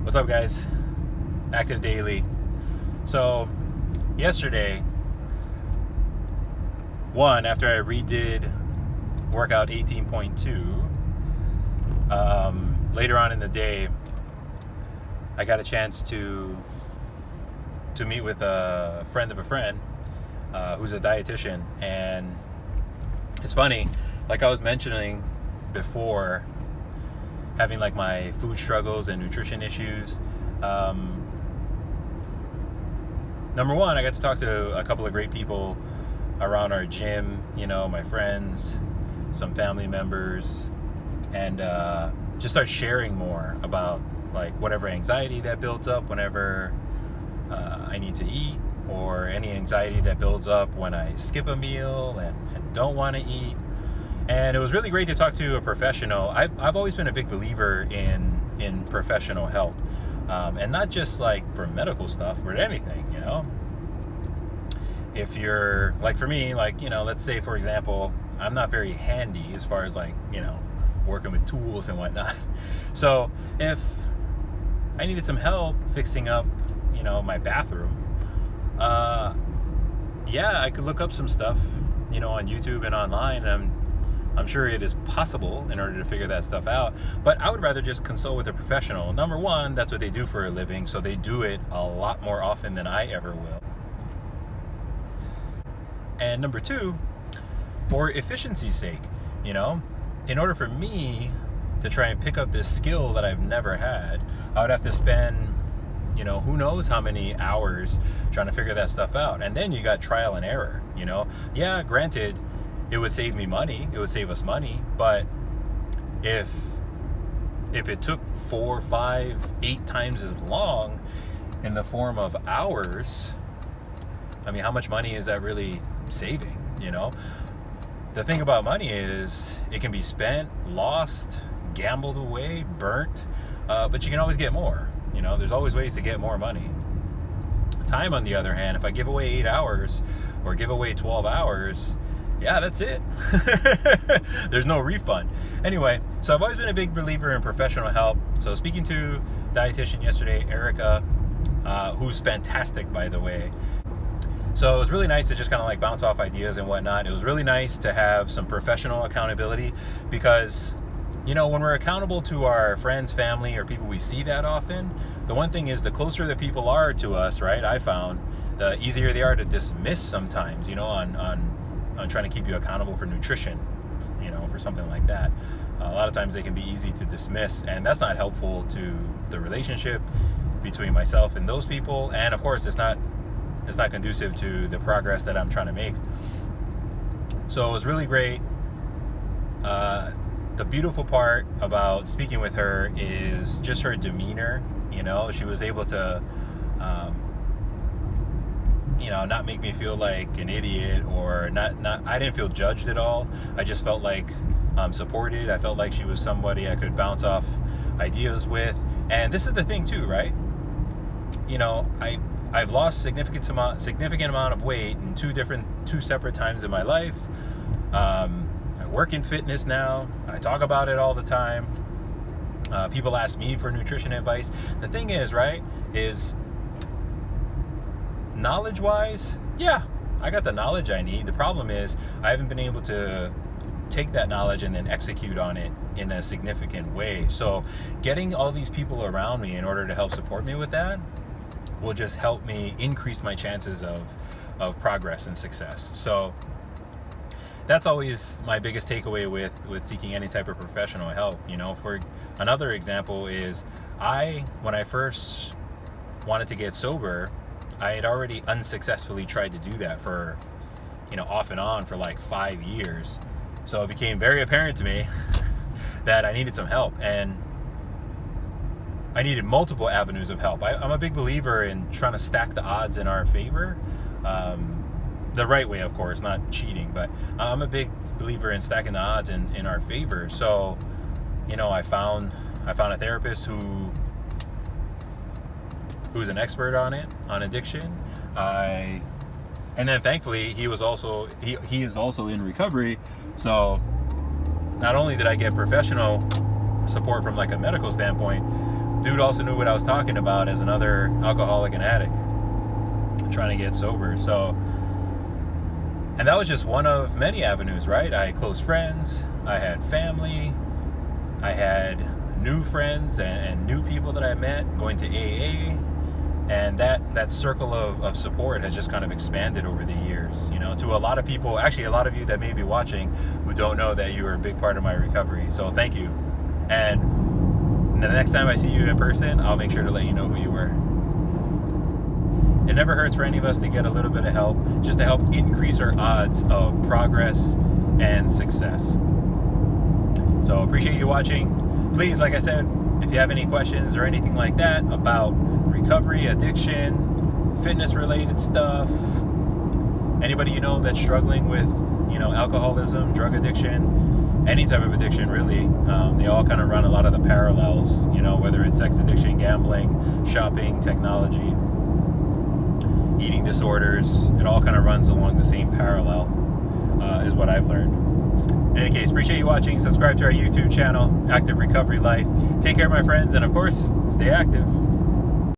What's up, guys? ActiveDaily. So, yesterday, after I redid workout 18.2, later on in the day, I got a chance to meet with a friend of a friend who's a dietitian. And it's funny, like I was mentioning before, having like my food struggles and nutrition issues. Number one, I got to talk to a couple of great people around our gym, my friends, some family members, and just start sharing more about like whatever anxiety that builds up whenever I need to eat, or any anxiety that builds up when I skip a meal and don't want to eat. And it was really great to talk to a professional. I've always been a big believer in professional help, and not just like for medical stuff, but anything, If you're like, for me, like, let's say for example, I'm not very handy as far as like, working with tools and whatnot. So if I needed some help fixing up, my bathroom, I could look up some stuff, on YouTube and online, and I'm sure it is possible in order to figure that stuff out. But I would rather just consult with a professional. Number one, that's what they do for a living, so they do it a lot more often than I ever will. And number two, for efficiency's sake, in order for me to try and pick up this skill that I've never had, I would have to spend, who knows how many hours trying to figure that stuff out. And then you got trial and error, Yeah, granted, it would save me money, it would save us money, but if it took 4, 5, 8 times as long in the form of hours, I mean, how much money is that really saving, The thing about money is it can be spent, lost, gambled away, burnt, but you can always get more. There's always ways to get more money. Time, on the other hand, if I give away 8 hours or give away 12 hours, yeah, that's it. There's no refund. Anyway, so I've always been a big believer in professional help. So speaking to dietitian yesterday, Erica, who's fantastic, by the way. So it was really nice to just kind of like bounce off ideas and whatnot. It was really nice to have some professional accountability, because, when we're accountable to our friends, family, or people we see that often, the one thing is the closer the people are to us, right? I found the easier they are to dismiss sometimes, on trying to keep you accountable for nutrition, for something like that. A lot of times they can be easy to dismiss, and that's not helpful to the relationship between myself and those people. And of course, it's not conducive to the progress that I'm trying to make. So it was really great. The beautiful part about speaking with her is just her demeanor. She was able to, not make me feel like an idiot, or not. I didn't feel judged at all. I just felt like supported. I felt like she was somebody I could bounce off ideas with. And this is the thing too, right? I've lost significant amount of weight in two separate times in my life. I work in fitness now. I talk about it all the time. People ask me for nutrition advice. The thing is, right, is knowledge-wise, yeah, I got the knowledge I need. The problem is I haven't been able to take that knowledge and then execute on it in a significant way. So getting all these people around me in order to help support me with that will just help me increase my chances of progress and success. So that's always my biggest takeaway with seeking any type of professional help. For another example is, when I first wanted to get sober, I had already unsuccessfully tried to do that for, off and on for like 5 years. So it became very apparent to me that I needed some help, and I needed multiple avenues of help. I'm a big believer in trying to stack the odds in our favor. The right way, of course, not cheating, but I'm a big believer in stacking the odds in our favor. So, I found a therapist who's an expert on addiction. And then thankfully he is also in recovery. So not only did I get professional support from like a medical standpoint, dude also knew what I was talking about as another alcoholic and addict trying to get sober. So, and that was just one of many avenues, right? I had close friends, I had family, I had new friends and new people that I met going to AA, and that circle of support has just kind of expanded over the years, you know, to a lot of people, actually a lot of you that may be watching who don't know that you were a big part of my recovery. So thank you. And the next time I see you in person, I'll make sure to let you know who you were. It never hurts for any of us to get a little bit of help, just to help increase our odds of progress and success. So appreciate you watching. Please, like I said, if you have any questions or anything like that about recovery, addiction, fitness related stuff, anybody you know that's struggling with, you know, alcoholism, drug addiction, any type of addiction really, they all kind of run a lot of the parallels, you know, whether it's sex addiction, gambling, shopping, technology, eating disorders, it all kind of runs along the same parallel, is what I've learned. In any case, appreciate you watching. Subscribe to our YouTube channel, Active Recovery Life. Take care, my friends, and of course, stay active.